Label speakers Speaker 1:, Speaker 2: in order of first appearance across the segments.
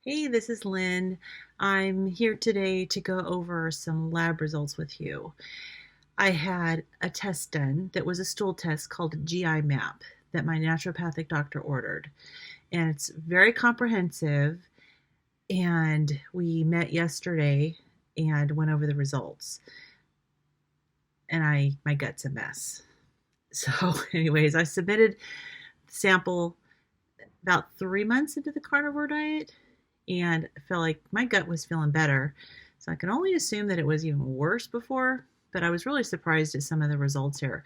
Speaker 1: Hey, this is Lynn. I'm here today to go over some lab results with you. I had a test done that was a stool test called a GI map that my naturopathic doctor ordered. And it's very comprehensive. And we met yesterday and went over the results. And my gut's a mess. So, anyways, I submitted the sample about 3 months into the carnivore diet and I felt like my gut was feeling better. So I can only assume that it was even worse before, but I was really surprised at some of the results here.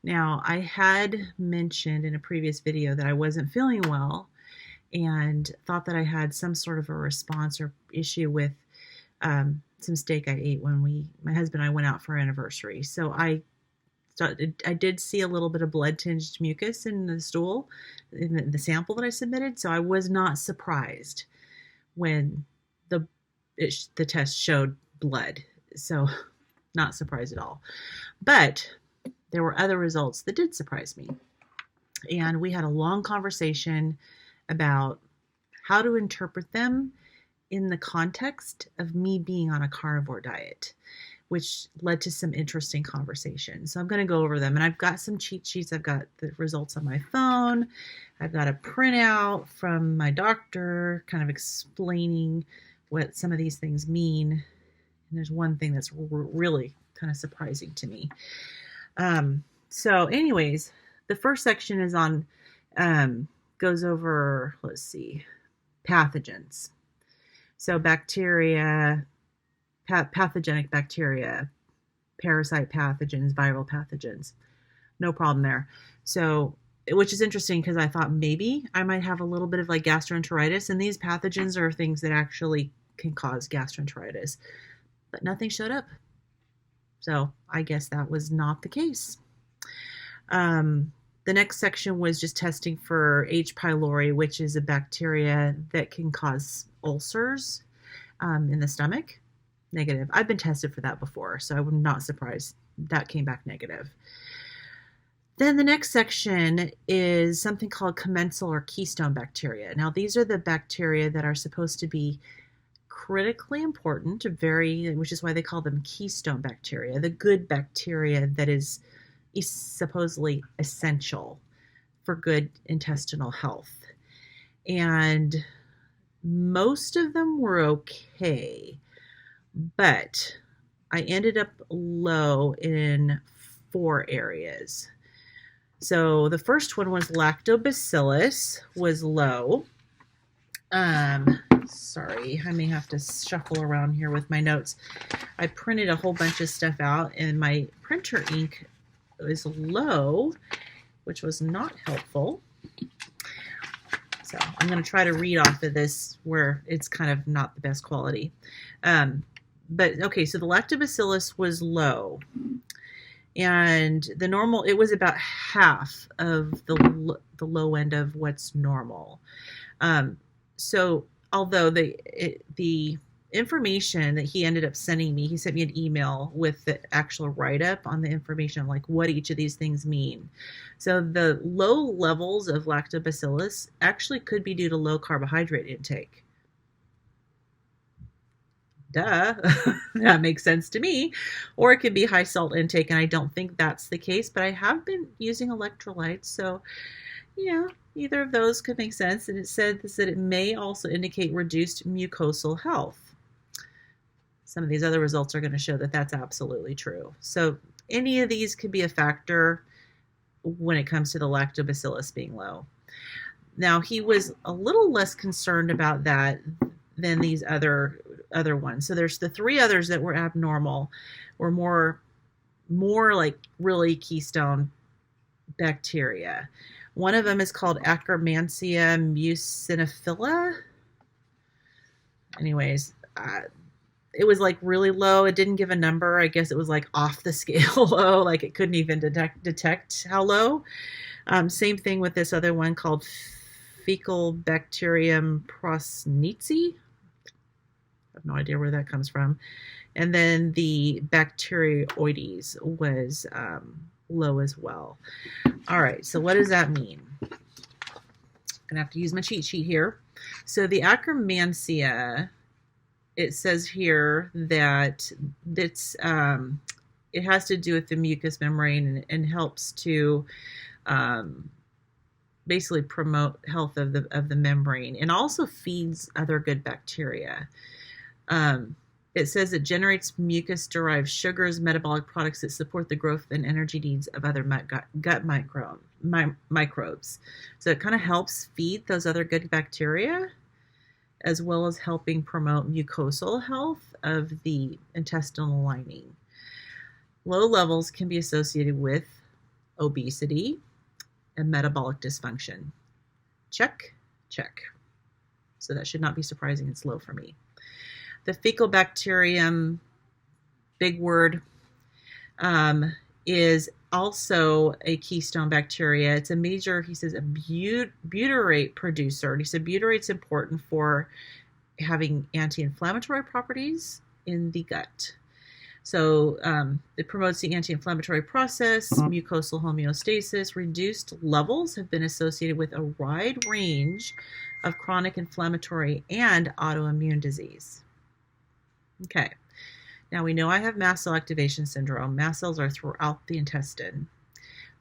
Speaker 1: Now, I had mentioned in a previous video that I wasn't feeling well and thought that I had some sort of a response or issue with some steak I ate when my husband and I went out for our anniversary. So I did see a little bit of blood tinged mucus in the stool, in the sample that I submitted. So I was not surprised when the test showed blood. So not surprised at all. But there were other results that did surprise me. And we had a long conversation about how to interpret them in the context of me being on a carnivore diet, which led to some interesting conversations. So I'm going to go over them. And I've got some cheat sheets. I've got the results on my phone. I've got a printout from my doctor kind of explaining what some of these things mean. And there's one thing that's really kind of surprising to me. So anyways, the first section is on, goes over, let's see, pathogens. So bacteria, pathogenic bacteria, parasite pathogens, viral pathogens. No problem there. So, which is interesting because I thought maybe I might have a little bit of like gastroenteritis, and these pathogens are things that actually can cause gastroenteritis, but nothing showed up. So I guess that was not the case. The next section was just testing for H. pylori, which is a bacteria that can cause ulcers in the stomach. Negative. I've been tested for that before, so I'm not surprised that came back negative. Then the next section is something called commensal or keystone bacteria. Now, these are the bacteria that are supposed to be critically important, which is why they call them keystone bacteria, the good bacteria that is supposedly essential for good intestinal health. And most of them were okay, but I ended up low in 4 areas. So the first one was Lactobacillus was low. Sorry, I may have to shuffle around here with my notes. I printed a whole bunch of stuff out and my printer ink was low, which was not helpful. So I'm going to try to read off of this where it's kind of not the best quality. But okay, so the Lactobacillus was low. And the normal, it was about half of the low end of what's normal. So although the information that he ended up sending me, he sent me an email with the actual write-up on the information, like what each of these things mean. So the low levels of Lactobacillus actually could be due to low carbohydrate intake. Duh, that makes sense to me. Or it could be high salt intake, and I don't think that's the case, but I have been using electrolytes, so yeah, either of those could make sense. And it said that it may also indicate reduced mucosal health. Some of these other results are going to show that that's absolutely true. So any of these could be a factor when it comes to the Lactobacillus being low. Now, he was a little less concerned about that than these other ones. So there's the 3 others that were abnormal, were more like really keystone bacteria. One of them is called Akkermansia muciniphila. Anyways, it was like really low. It didn't give a number. I guess it was like off the scale low, like it couldn't even detect how low. Same thing with this other one called Fecal Bacterium prosnitzi. I have no idea where that comes from. And then the Bacteriodes was low as well. All right, so what does that mean? gonna have to use my cheat sheet here. So the Akkermansia, it says here that it has to do with the mucous membrane and helps to basically promote health of the membrane, and also feeds other good bacteria. It says it generates mucus-derived sugars, metabolic products that support the growth and energy needs of other gut microbes. So it kind of helps feed those other good bacteria, as well as helping promote mucosal health of the intestinal lining. Low levels can be associated with obesity and metabolic dysfunction. Check, check. So that should not be surprising. It's low for me. The Fecal Bacterium, big word, is also a keystone bacteria. It's a major, he says, a butyrate producer. And he said butyrate's important for having anti-inflammatory properties in the gut. So it promotes the anti-inflammatory process, mucosal homeostasis. Reduced levels have been associated with a wide range of chronic inflammatory and autoimmune disease. Okay, now we know I have mast cell activation syndrome. Mast cells are throughout the intestine.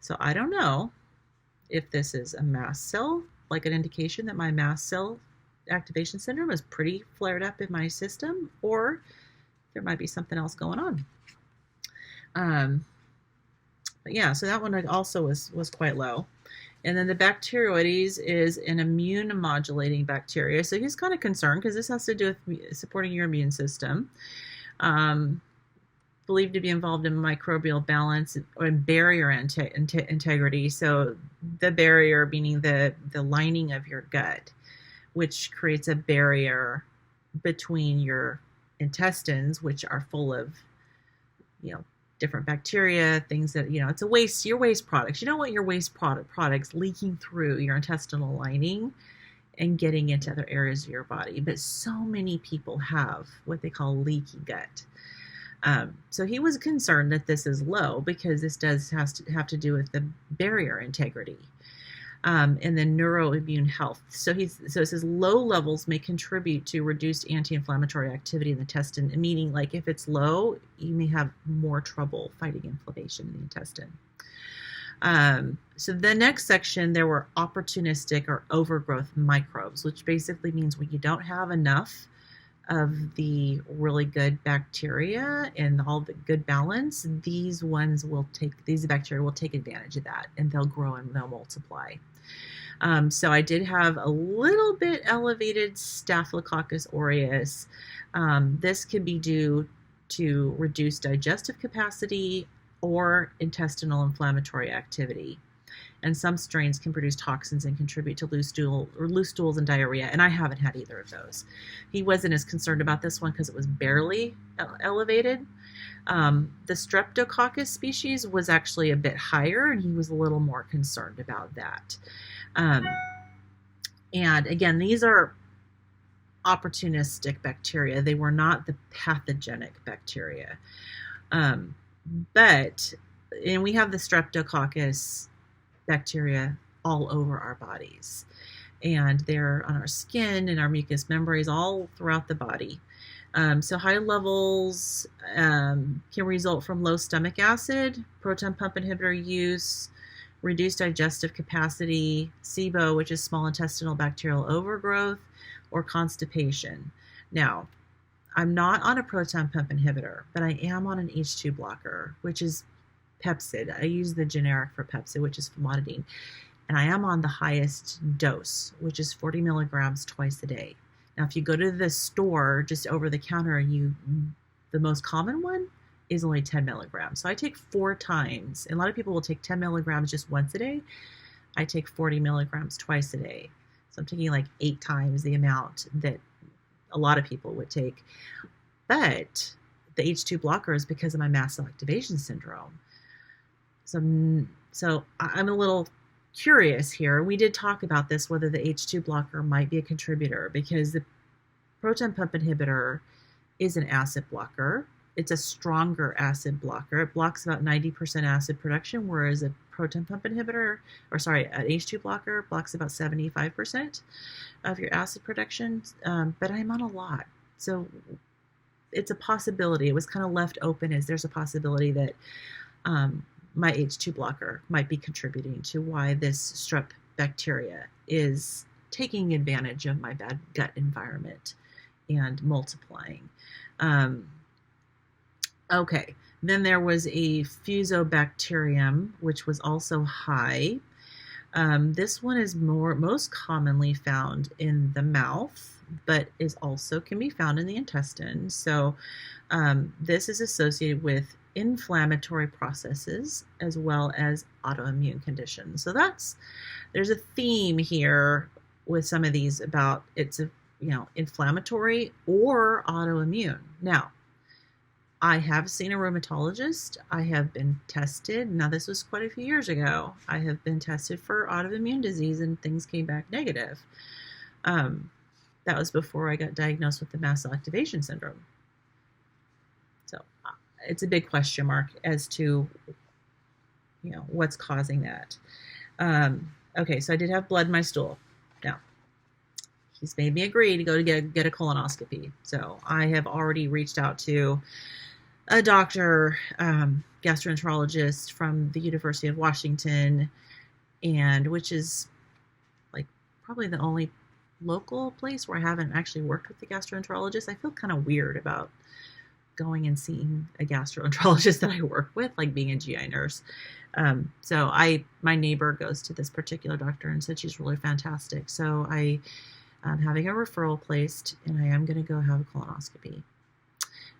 Speaker 1: So I don't know if this is a mast cell, like an indication that my mast cell activation syndrome is pretty flared up in my system, or there might be something else going on. But yeah, so that one also was quite low. And then the Bacteriodes is an immune modulating bacteria. So he's kind of concerned because this has to do with supporting your immune system. Believed to be involved in microbial balance or in barrier integrity. So the barrier meaning the lining of your gut, which creates a barrier between your intestines, which are full of, different bacteria, things that, it's your waste products. You don't want your waste products leaking through your intestinal lining and getting into other areas of your body. But so many people have what they call leaky gut. So he was concerned that this is low because this has to have to do with the barrier integrity. And then neuroimmune health. So it says low levels may contribute to reduced anti-inflammatory activity in the intestine, meaning like if it's low, you may have more trouble fighting inflammation in the intestine. So the next section, there were opportunistic or overgrowth microbes, which basically means when you don't have enough of the really good bacteria and all the good balance, these bacteria will take advantage of that, and they'll grow and they'll multiply. So I did have a little bit elevated Staphylococcus aureus. This could be due to reduced digestive capacity or intestinal inflammatory activity. And some strains can produce toxins and contribute to loose stools and diarrhea. And I haven't had either of those. He wasn't as concerned about this one because it was barely elevated. The Streptococcus species was actually a bit higher, and he was a little more concerned about that. And again, these are opportunistic bacteria. They were not the pathogenic bacteria. And we have the Streptococcus bacteria all over our bodies, and they're on our skin and our mucous membranes all throughout the body. So high levels can result from low stomach acid, proton pump inhibitor use, reduced digestive capacity, SIBO, which is small intestinal bacterial overgrowth, or constipation. Now, I'm not on a proton pump inhibitor, but I am on an H2 blocker, which is Pepcid. I use the generic for Pepcid, which is famotidine. And I am on the highest dose, which is 40 milligrams twice a day. Now, if you go to the store just over the counter, the most common one is only 10 milligrams. So I take 4 times. And a lot of people will take 10 milligrams just once a day. I take 40 milligrams twice a day. So I'm taking like 8 times the amount that a lot of people would take. But the H2 blocker is because of my mast cell activation syndrome. So I'm a little curious here. We did talk about this, whether the H2 blocker might be a contributor, because the proton pump inhibitor is an acid blocker. It's a stronger acid blocker. It blocks about 90% acid production, whereas a proton pump inhibitor, or sorry, an H2 blocker blocks about 75% of your acid production, but I'm on a lot. So it's a possibility. It was kind of left open as there's a possibility that my H2 blocker might be contributing to why this strep bacteria is taking advantage of my bad gut environment and multiplying. Okay, then there was a Fusobacterium, which was also high. This one is most commonly found in the mouth, but is also can be found in the intestine. So this is associated with inflammatory processes as well as autoimmune conditions. So there's a theme here with some of these about it's inflammatory or autoimmune. Now, I have seen a rheumatologist. I have been tested. Now, this was quite a few years ago. I have been tested for autoimmune disease and things came back negative. That was before I got diagnosed with the mast cell activation syndrome. So it's a big question mark as to, what's causing that. Okay, so I did have blood in my stool. Now, he's made me agree to go to get a colonoscopy. So I have already reached out to a doctor, gastroenterologist from the University of Washington, and which is like probably the only local place where I haven't actually worked with the gastroenterologist. I feel kind of weird about going and seeing a gastroenterologist that I work with, like being a GI nurse. So my neighbor goes to this particular doctor and said she's really fantastic. So I'm having a referral placed and I am going to go have a colonoscopy.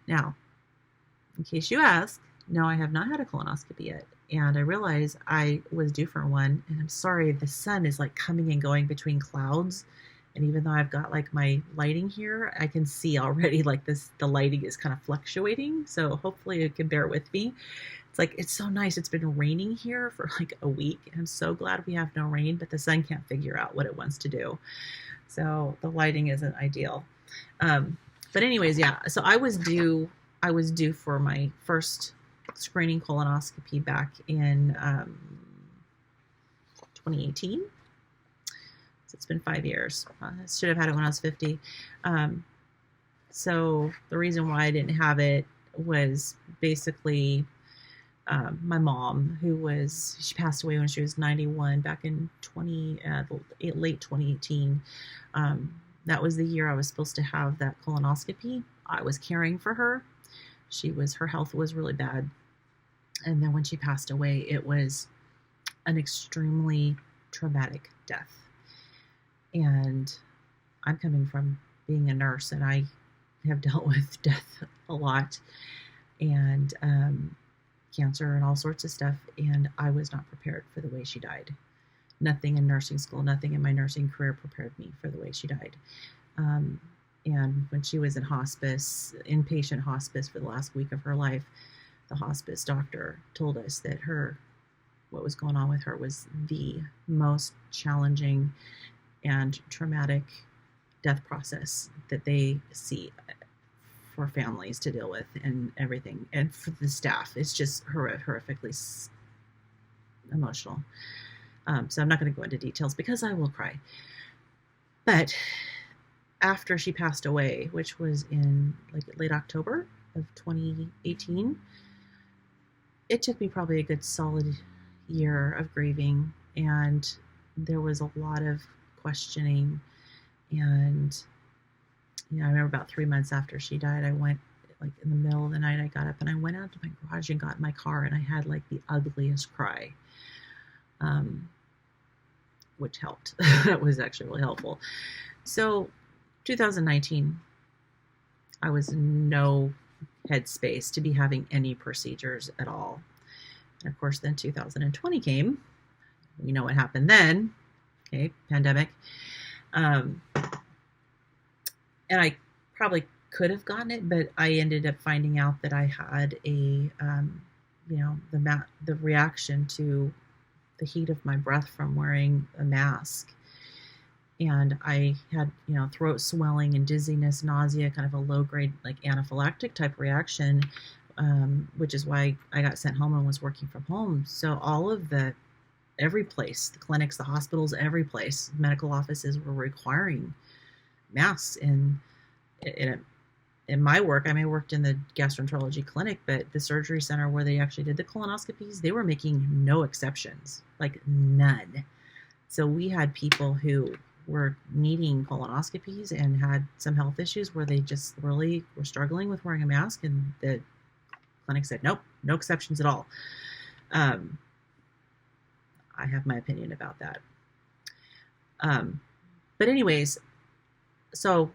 Speaker 1: Now, in case you ask, no, I have not had a colonoscopy yet. And I realize I was due for one. And I'm sorry, the sun is like coming and going between clouds. And even though I've got like my lighting here, I can see already like the lighting is kind of fluctuating. So hopefully you can bear with me. It's so nice. It's been raining here for like a week. And I'm so glad we have no rain, but the sun can't figure out what it wants to do. So the lighting isn't ideal. But anyways, yeah. So I was due for my first screening colonoscopy back in 2018. So it's been 5 years. I should have had it when I was 50. So the reason why I didn't have it was basically my mom, she passed away when she was 91 back in late 2018. That was the year I was supposed to have that colonoscopy. I was caring for her. Her health was really bad. And then when she passed away, it was an extremely traumatic death. And I'm coming from being a nurse and I have dealt with death a lot and cancer and all sorts of stuff. And I was not prepared for the way she died. Nothing in nursing school, nothing in my nursing career prepared me for the way she died. And when she was in hospice, inpatient hospice for the last week of her life, the hospice doctor told us that what was going on with her was the most challenging and traumatic death process that they see for families to deal with and everything. And for the staff, it's just horrifically emotional. So I'm not going to go into details because I will cry. But after she passed away, which was in late October of 2018, it took me probably a good solid year of grieving, and there was a lot of questioning. And I remember about 3 months after she died, I went in the middle of the night, I got up and I went out to my garage and got in my car and I had the ugliest cry, which helped. That was actually really helpful. So 2019, I was in no headspace to be having any procedures at all. And of course, then 2020 came. You know what happened then. Okay, pandemic. And I probably could have gotten it, but I ended up finding out that I had the reaction to the heat of my breath from wearing a mask. And I had, throat swelling and dizziness, nausea, kind of a low-grade, anaphylactic type reaction, which is why I got sent home and was working from home. So all of the every place, the clinics, the hospitals, every place, medical offices were requiring masks. And in my work, I mean, I worked in the gastroenterology clinic, but the surgery center where they actually did the colonoscopies, they were making no exceptions, like none. So we had people who were needing colonoscopies and had some health issues where they just really were struggling with wearing a mask, and the clinic said, nope, no exceptions at all. I have my opinion about that. But anyways, so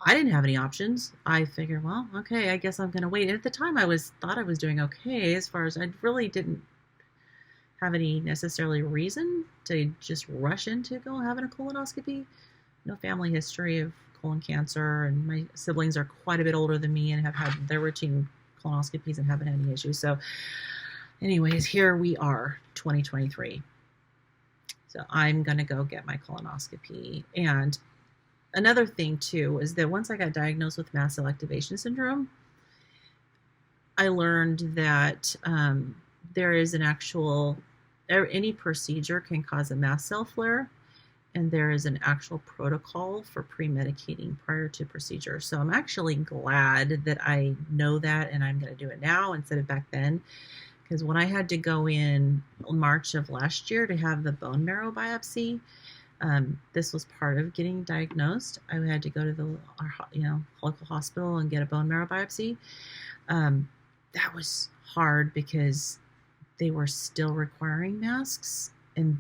Speaker 1: I didn't have any options. I figured, well, okay, I guess I'm going to wait. And at the time, thought I was doing okay, as far as I really didn't have any necessarily reason to just rush into having a colonoscopy. No family history of colon cancer, and my siblings are quite a bit older than me and have had their routine colonoscopies and haven't had any issues. So anyways, here we are, 2023. So I'm going to go get my colonoscopy. And another thing too is that once I got diagnosed with mast cell activation syndrome, I learned that there is an actual, any procedure can cause a mast cell flare, and there is an actual protocol for pre-medicating prior to procedure. So I'm actually glad that I know that, and I'm going to do it now instead of back then. Because when I had to go in March of last year to have the bone marrow biopsy, this was part of getting diagnosed. I had to go to the local hospital and get a bone marrow biopsy. That was hard because they were still requiring masks, and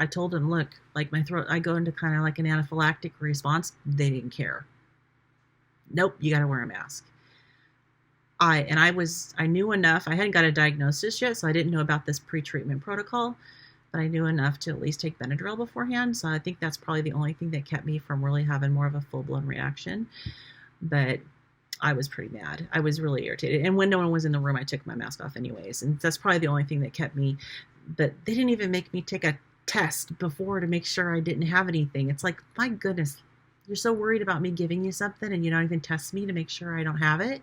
Speaker 1: I told them, look, like my throat, I go into kind of like an anaphylactic response. They didn't care. Nope, you got to wear a mask. I knew enough. I hadn't got a diagnosis yet, so I didn't know about this pre-treatment protocol, but I knew enough to at least take Benadryl beforehand. So I think that's probably the only thing that kept me from really having more of a full-blown reaction. But I was pretty mad. I was really irritated. And when no one was in the room, I took my mask off anyways. And that's probably the only thing that kept me. But they didn't even make me take a test before to make sure I didn't have anything. It's like, my goodness, you're so worried about me giving you something and you don't even test me to make sure I don't have it.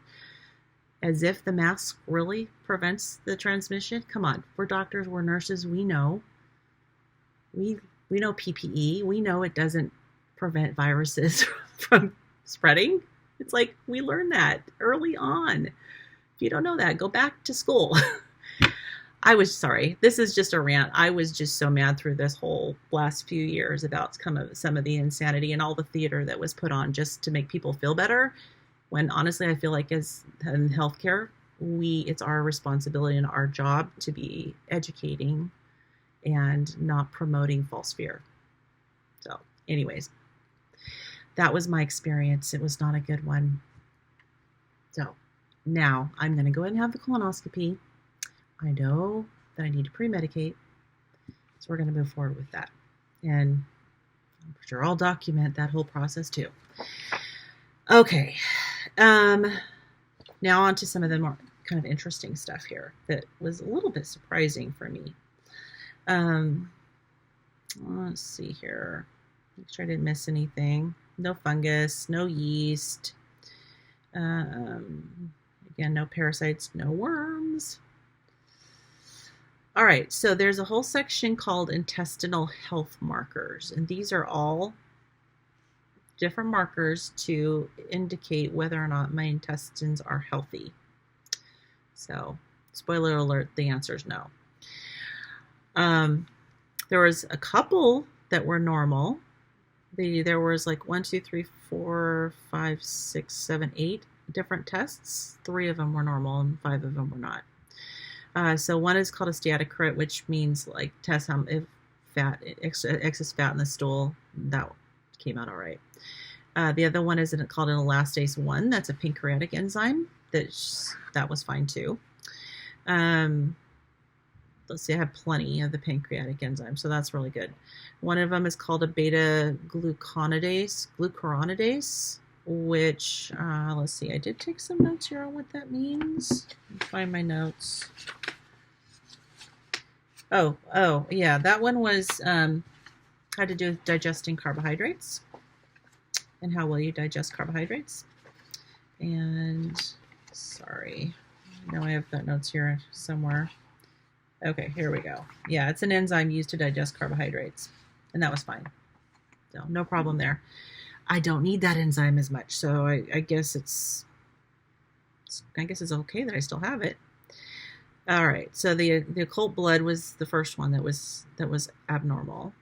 Speaker 1: As if the mask really prevents the transmission. Come on, we're doctors, we're nurses, we know. We know PPE. We know it doesn't prevent viruses from spreading. It's like, we learned that early on. If you don't know that, go back to school. I was sorry. This is just a rant. I was just so mad through this whole last few years about some of the insanity and all the theater that was put on just to make people feel better. When honestly, I feel like as in healthcare, it's our responsibility and our job to be educating and not promoting false fear. So anyways, that was my experience. It was not a good one. So now I'm going to go ahead and have the colonoscopy. I know that I need to pre-medicate, so we're going to move forward with that. And I'm sure I'll document that whole process too. Okay. Now on to some of the more kind of interesting stuff here that was a little bit surprising for me. Let's see here. Make sure I didn't miss anything. No fungus, no yeast. Again, no parasites, no worms. All right, so there's a whole section called intestinal health markers, and these are all different markers to indicate whether or not my intestines are healthy. So, spoiler alert, the answer is no. There was a couple that were normal. There was like 1, 2, 3, 4, 5, 6, 7, 8 different tests. 3 of them were normal and 5 of them were not. So one is called a steatocrit, which means like test how if excess fat in the stool. That came out all right. The other one is called an elastase 1. That's a pancreatic enzyme. That was fine too. Let's see, I have plenty of the pancreatic enzyme, so that's really good. One of them is called a beta glucuronidase, which, let's see, I did take some notes here on what that means. Let me find my notes. Oh, yeah, that one was, had to do with digesting carbohydrates and how well you digest carbohydrates. And, sorry, I know I have got notes here somewhere. Okay, here we go. Yeah, it's an enzyme used to digest carbohydrates, and that was fine. So no problem there. I don't need that enzyme as much, so I guess it's okay that I still have it. All right, so the occult blood was the first one that was abnormal,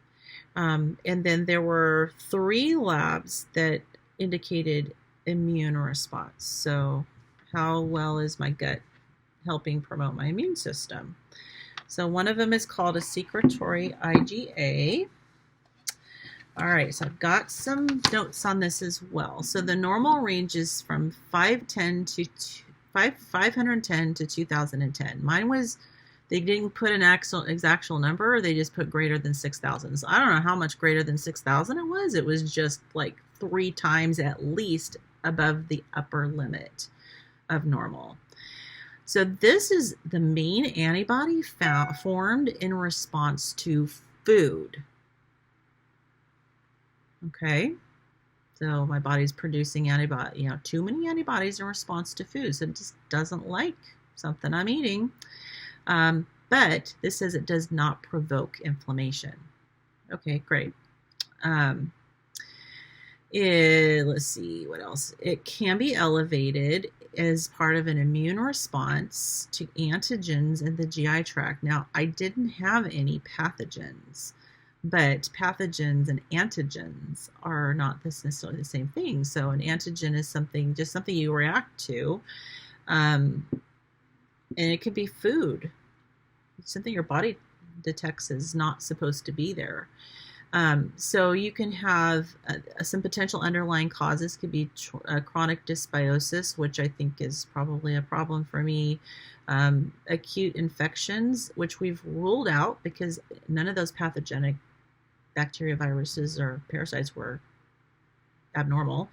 Speaker 1: and then there were 3 labs that indicated immune response. So how well is my gut helping promote my immune system? So one of them is called a Secretory IGA. All right, so I've got some notes on this as well. So the normal range is from 510 to 2010. Mine was, they didn't put an exact number, they just put greater than 6,000. So I don't know how much greater than 6,000 it was. It was just like 3 times at least above the upper limit of normal. So this is the main antibody formed in response to food. Okay, so my body's producing too many antibodies in response to food. So it just doesn't like something I'm eating. But this says it does not provoke inflammation. Okay, great. Let's see what else. It can be elevated as part of an immune response to antigens in the GI tract. Now, I didn't have any pathogens, but pathogens and antigens are not necessarily the same thing. So an antigen is something you react to, and it could be food, something your body detects is not supposed to be there. So you can have some potential underlying causes. Could be chronic dysbiosis, which I think is probably a problem for me. Acute infections, which we've ruled out because none of those pathogenic bacteria, viruses, or parasites were abnormal.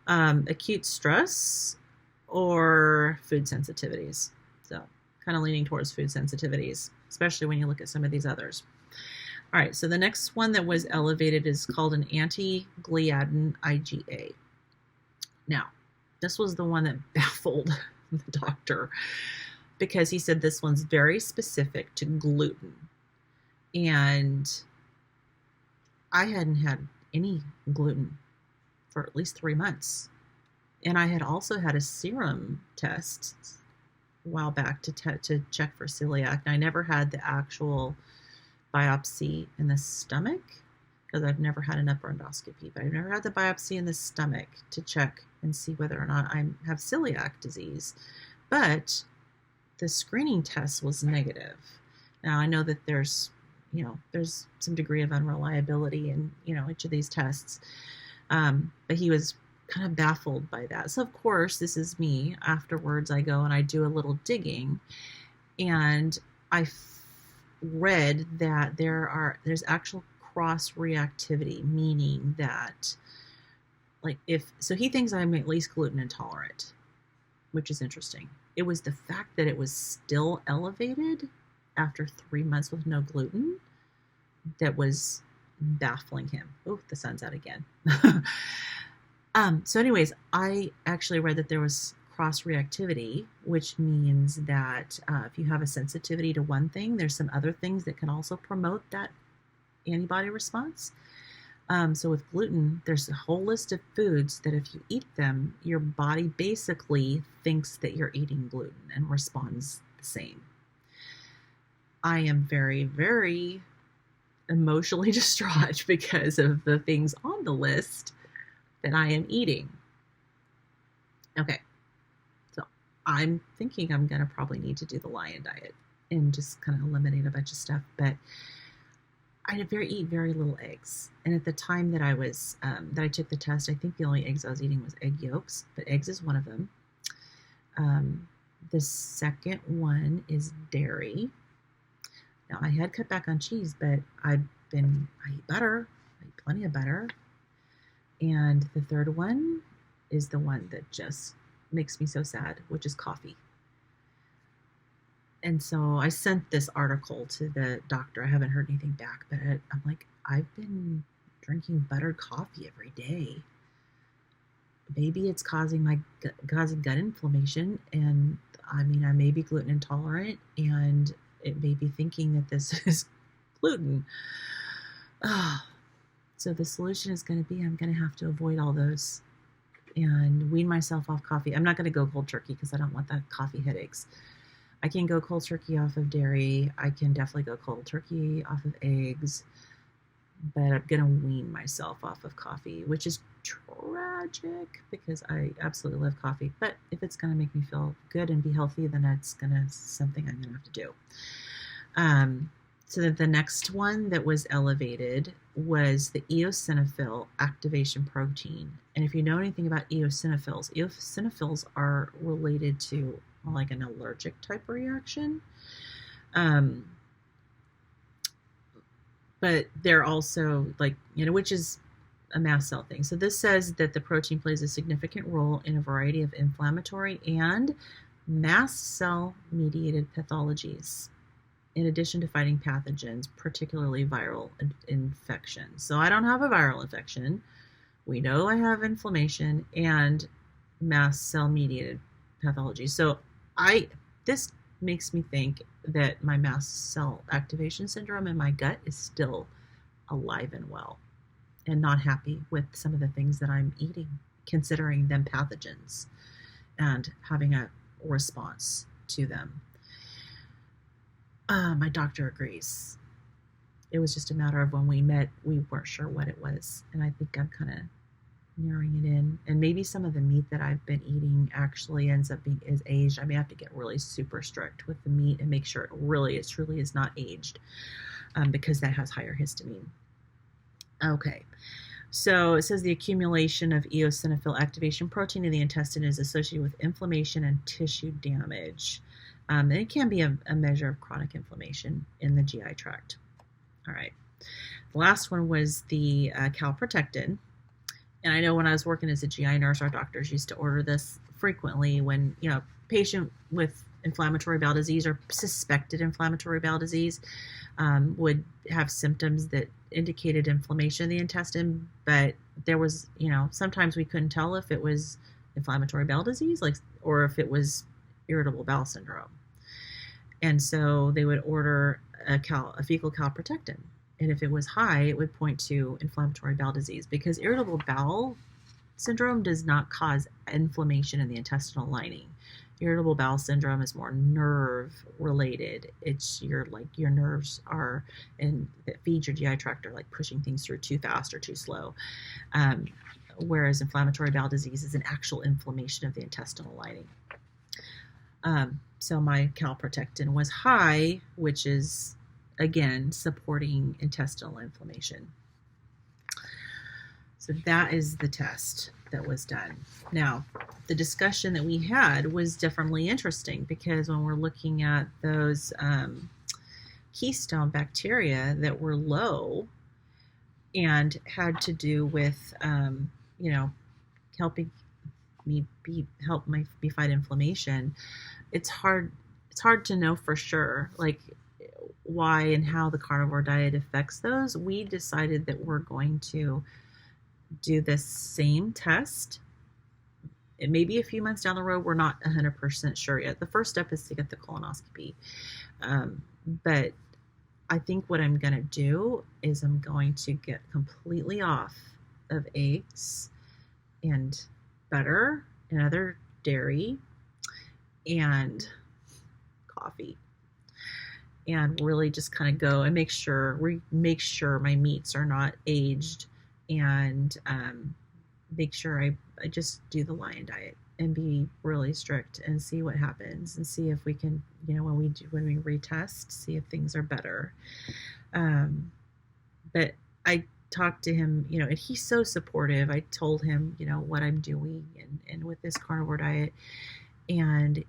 Speaker 1: Acute stress or food sensitivities. So kind of leaning towards food sensitivities, especially when you look at some of these others. All right, so the next one that was elevated is called an Antigliadin IGA. Now, this was the one that baffled the doctor because he said this one's very specific to gluten. And I hadn't had any gluten for at least 3 months. And I had also had a serum test a while back to check for celiac. And I never had the actual biopsy in the stomach because I've never had an upper endoscopy, but I've never had the biopsy in the stomach to check and see whether or not I have celiac disease. But the screening test was negative. Now I know that there's some degree of unreliability in, each of these tests. But he was kind of baffled by that. So of course, this is me. Afterwards, I go and I do a little digging, and I read that there's actual cross reactivity, meaning that so he thinks I'm at least gluten intolerant, which is interesting. It was the fact that it was still elevated after 3 months with no gluten that was baffling him. Oh, the sun's out again. So anyways, I actually read that there was cross-reactivity, which means that if you have a sensitivity to one thing, there's some other things that can also promote that antibody response. So with gluten, there's a whole list of foods that if you eat them, your body basically thinks that you're eating gluten and responds the same. I am very, very emotionally distraught because of the things on the list that I am eating. Okay. I'm thinking I'm going to probably need to do the lion diet and just kind of eliminate a bunch of stuff. But I eat very little eggs. And at the time that I took the test, I think the only eggs I was eating was egg yolks, but eggs is one of them. The second one is dairy. Now I had cut back on cheese, but I eat butter. I eat plenty of butter. And the third one is the one that just makes me so sad, which is coffee. And so I sent this article to the doctor. I haven't heard anything back, but I'm like, I've been drinking buttered coffee every day. Maybe it's causing gut inflammation, and I may be gluten intolerant, and it may be thinking that this is gluten. So the solution is going to be I'm going to have to avoid all those and wean myself off coffee. I'm not going to go cold turkey because I don't want that coffee headaches. I can go cold turkey off of dairy. I can definitely go cold turkey off of eggs, but I'm going to wean myself off of coffee, which is tragic because I absolutely love coffee. But if it's going to make me feel good and be healthy, then it's something I'm going to have to do. So that the next one that was elevated was the eosinophil activation protein. And if you know anything about eosinophils are related to like an allergic type reaction. But they're also like, which is a mast cell thing. So this says that the protein plays a significant role in a variety of inflammatory and mast cell mediated pathologies, in addition to fighting pathogens, particularly viral infections. So I don't have a viral infection. We know I have inflammation and mast cell mediated pathology. So this makes me think that my mast cell activation syndrome in my gut is still alive and well and not happy with some of the things that I'm eating, considering them pathogens and having a response to them. My doctor agrees. It was just a matter of when we met, we weren't sure what it was. And I think I'm kind of narrowing it in. And maybe some of the meat that I've been eating actually ends up being is aged. I may have to get really super strict with the meat and make sure it truly is not aged, because that has higher histamine. Okay. So it says the accumulation of eosinophil activation protein in the intestine is associated with inflammation and tissue damage. And it can be a measure of chronic inflammation in the GI tract. All right. The last one was the calprotectin. And I know when I was working as a GI nurse, our doctors used to order this frequently when, patient with inflammatory bowel disease or suspected inflammatory bowel disease would have symptoms that indicated inflammation in the intestine, but there was, sometimes we couldn't tell if it was inflammatory bowel disease, or if it was irritable bowel syndrome. And so they would order a fecal calprotectin. And if it was high, it would point to inflammatory bowel disease, because irritable bowel syndrome does not cause inflammation in the intestinal lining. Irritable bowel syndrome is more nerve related. It's your nerves are, and that feed your GI tract, are like pushing things through too fast or too slow. Whereas inflammatory bowel disease is an actual inflammation of the intestinal lining. So my calprotectin was high, which is, again, supporting intestinal inflammation. So that is the test that was done. Now, the discussion that we had was definitely interesting, because when we're looking at those keystone bacteria that were low and had to do with, helping me fight inflammation, it's hard to know for sure, why and how the carnivore diet affects those. We decided that we're going to do this same test. It may be a few months down the road. We're not 100% sure yet. The first step is to get the colonoscopy. But I think what I'm going to do is I'm going to get completely off of eggs and butter and other dairy and coffee, and really just kind of go and make sure my meats are not aged, and make sure I just do the lion diet and be really strict and see what happens, and see if we can, when we retest, see if things are better. But I talked to him, and he's so supportive. I told him, what I'm doing and with this carnivore diet, and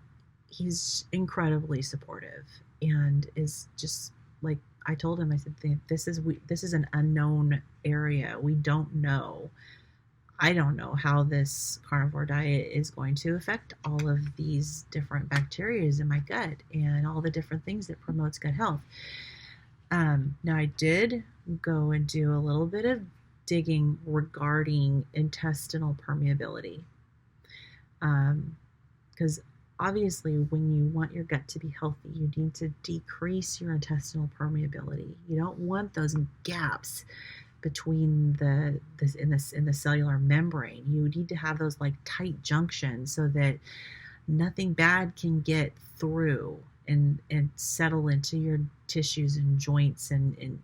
Speaker 1: he's incredibly supportive, and is just like, I told him, I said, this is an unknown area. We don't know. I don't know how this carnivore diet is going to affect all of these different bacteria in my gut and all the different things that promotes gut health. Now, I did go and do a little bit of digging regarding intestinal permeability, because obviously, when you want your gut to be healthy, you need to decrease your intestinal permeability. You don't want those gaps between in the cellular membrane. You need to have those like tight junctions so that nothing bad can get through and settle into your tissues and joints and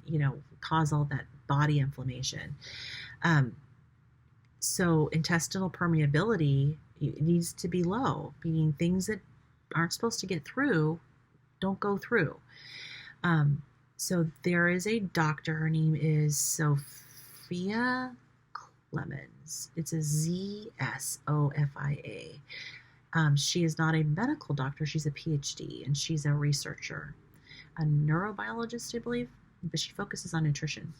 Speaker 1: cause all that body inflammation. So intestinal permeability needs to be low, meaning things that aren't supposed to get through don't go through. So there is a doctor, her name is Sophia Clemens. It's a Zsofia. She is not a medical doctor, she's a PhD, and she's a researcher, a neurobiologist, I believe, but she focuses on nutrition.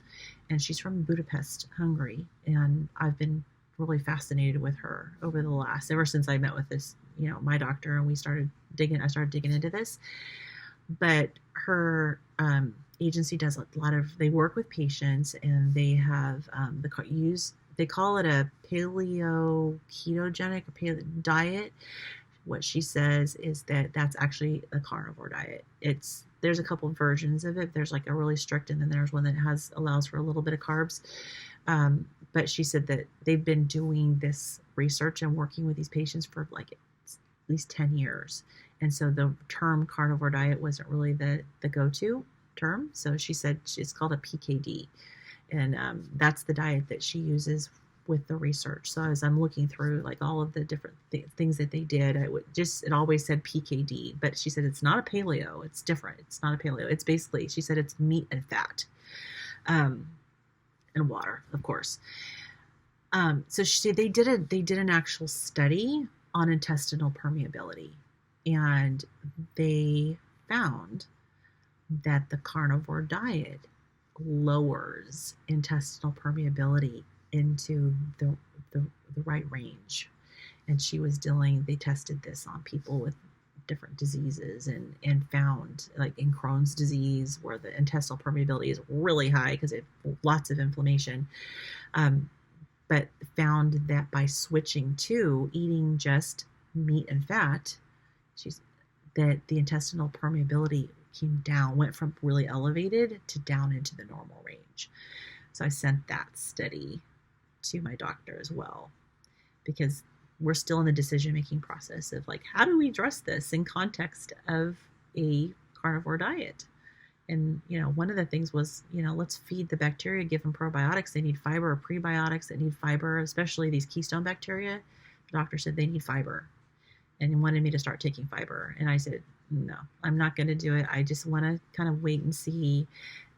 Speaker 1: And she's from Budapest, Hungary, and I've been really fascinated with her ever since I met with this, my doctor, and I started digging into this. But her agency does a lot of, they work with patients, and they have they call it a paleo ketogenic or paleo diet. What she says is that that's actually a carnivore diet. There's a couple of versions of it. There's like a really strict, and then there's one that allows for a little bit of carbs. But she said that they've been doing this research and working with these patients for like at least 10 years. And so the term carnivore diet wasn't really the go-to term. So she said it's called a PKD. And that's the diet that she uses with the research. So as I'm looking through like all of the different things that they did, it always said PKD, but she said it's not a paleo. It's different. It's not a paleo. It's basically, she said it's meat and fat, and water, of course. So she said they did an actual study on intestinal permeability, and they found that the carnivore diet lowers intestinal permeability into the right range. And they tested this on people with different diseases and found, like in Crohn's disease, where the intestinal permeability is really high because it lots of inflammation, but found that by switching to eating just meat and fat, that the intestinal permeability came down, went from really elevated to down into the normal range. So I sent that study to my doctor as well, because we're still in the decision-making process of like, how do we address this in context of a carnivore diet? And, one of the things was, let's feed the bacteria, give them probiotics. They need fiber, or prebiotics that need fiber, especially these keystone bacteria. The doctor said they need fiber and wanted me to start taking fiber. And I said, no, I'm not going to do it. I just want to kind of wait and see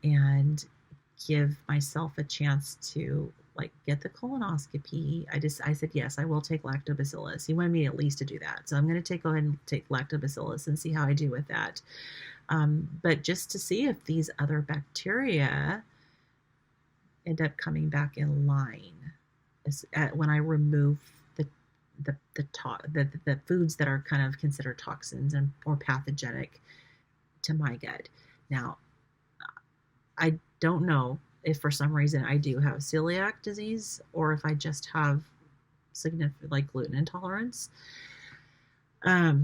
Speaker 1: and give myself a chance to like get the colonoscopy. I said, yes, I will take Lactobacillus. He wanted me at least to do that. So I'm going to go ahead and take Lactobacillus and see how I do with that. But just to see if these other bacteria end up coming back in line when I remove the foods that are kind of considered toxins or pathogenic to my gut. Now, I don't know if for some reason I do have celiac disease, or if I just have significant like gluten intolerance. I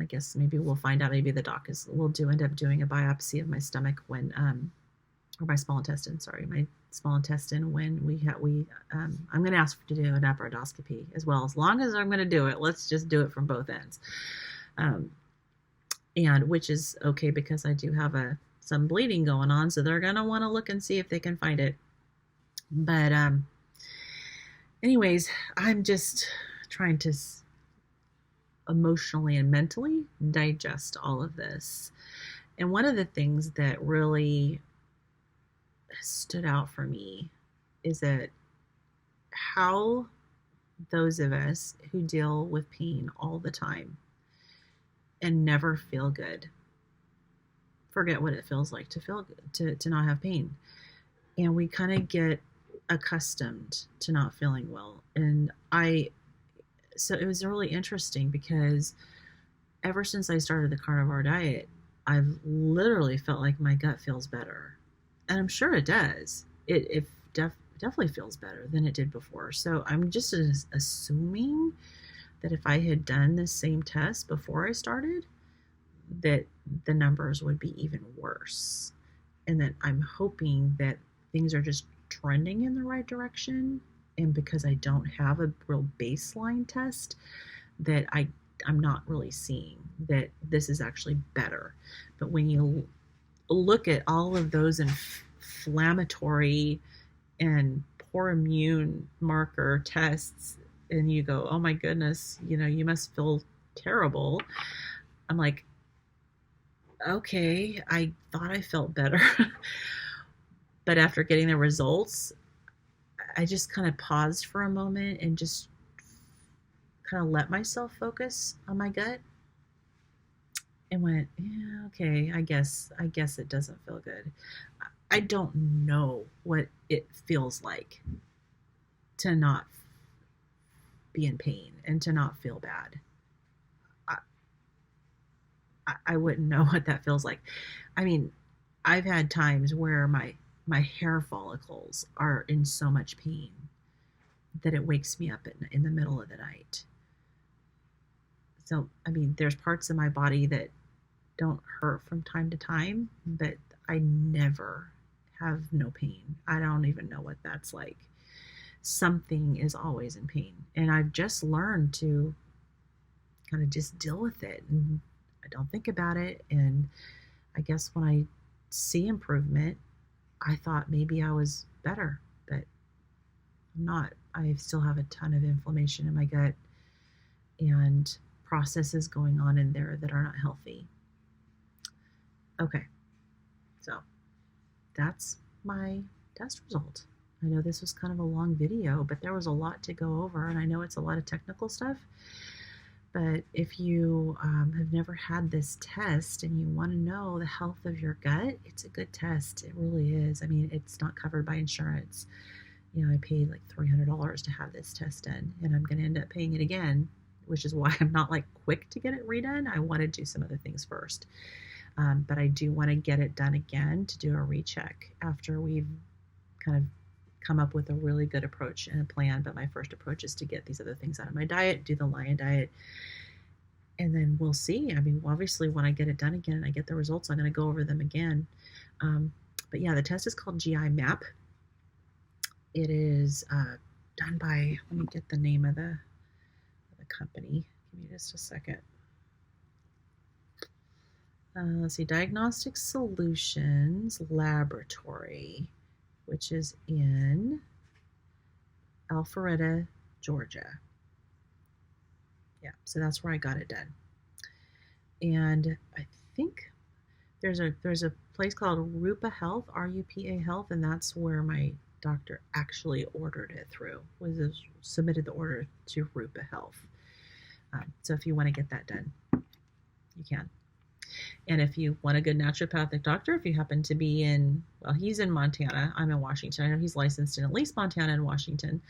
Speaker 1: guess maybe we'll find out. Maybe the doc will end up doing a biopsy of my stomach when or my small intestine. Sorry, my small intestine when I'm going to ask to do an epiendoscopy as well. As long as I'm going to do it, let's just do it from both ends. And which is okay because I do have some bleeding going on, so they're going to want to look and see if they can find it. But anyways, I'm just trying to emotionally and mentally digest all of this. And one of the things that really stood out for me is that how those of us who deal with pain all the time and never feel good forget what it feels like to feel good, to not have pain. And we kind of get accustomed to not feeling well. And so it was really interesting because ever since I started the carnivore diet, I've literally felt like my gut feels better. And I'm sure it does. It definitely feels better than it did before. So I'm just assuming that if I had done the same test before I started, that the numbers would be even worse. And that I'm hoping that things are just trending in the right direction. And because I don't have a real baseline test, that I'm not really seeing that this is actually better. But when you look at all of those inflammatory and poor immune marker tests, and you go, oh my goodness, you must feel terrible. I'm like, okay, I thought I felt better. But after getting the results, I just kind of paused for a moment and just kind of let myself focus on my gut and went, yeah, okay, I guess it doesn't feel good. I don't know what it feels like to not be in pain and to not feel bad. I wouldn't know what that feels like. I mean, I've had times where my hair follicles are in so much pain that it wakes me up in the middle of the night. So, I mean, there's parts of my body that don't hurt from time to time, but I never have no pain. I don't even know what that's like. Something is always in pain. And I've just learned to kind of just deal with it. And I don't think about it. And I guess when I see improvement, I thought maybe I was better, but I'm not. I still have a ton of inflammation in my gut and processes going on in there that are not healthy. Okay, so that's my test result. I know this was kind of a long video, but there was a lot to go over, and I know it's a lot of technical stuff. But if you have never had this test and you want to know the health of your gut, it's a good test. It really is. I mean, it's not covered by insurance. I paid like $300 to have this test done, and I'm going to end up paying it again, which is why I'm not like quick to get it redone. I want to do some other things first. But I do want to get it done again to do a recheck after we've kind of come up with a really good approach and a plan. But my first approach is to get these other things out of my diet, do the lion diet, and then we'll see. I mean, obviously when I get it done again and I get the results, I'm going to go over them again. But yeah, the test is called GI MAP. It is done by, let me get the name of the company. Give me just a second. Let's see, Diagnostic Solutions Laboratory, which is in Alpharetta, Georgia. Yeah, so that's where I got it done. And I think there's a place called Rupa Health, RUPA Health, and that's where my doctor actually ordered it through, submitted the order to Rupa Health. So if you want to get that done, you can. And if you want a good naturopathic doctor, if you happen to be he's in Montana, I'm in Washington. I know he's licensed in at least Montana and Washington.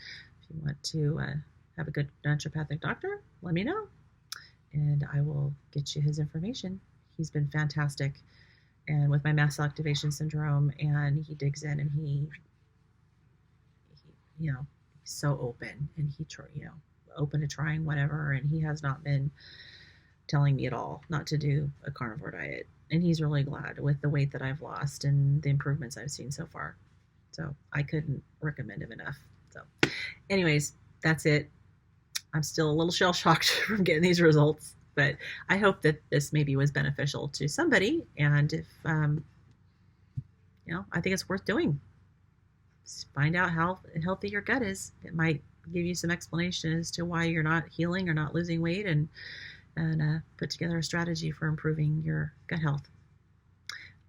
Speaker 1: If you want to have a good naturopathic doctor, let me know, and I will get you his information. He's been fantastic, and with my mast cell activation syndrome, and he digs in, and he he's so open, and he open to trying whatever, and he has not been telling me at all not to do a carnivore diet, and he's really glad with the weight that I've lost and the improvements I've seen so far. So I couldn't recommend him enough. So anyways, that's it. I'm still a little shell-shocked from getting these results, but I hope that this maybe was beneficial to somebody, and if I think it's worth doing. Just find out how healthy your gut is. It might give you some explanation as to why you're not healing or not losing weight, and put together a strategy for improving your gut health.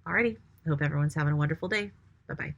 Speaker 1: Alrighty, I hope everyone's having a wonderful day. Bye-bye.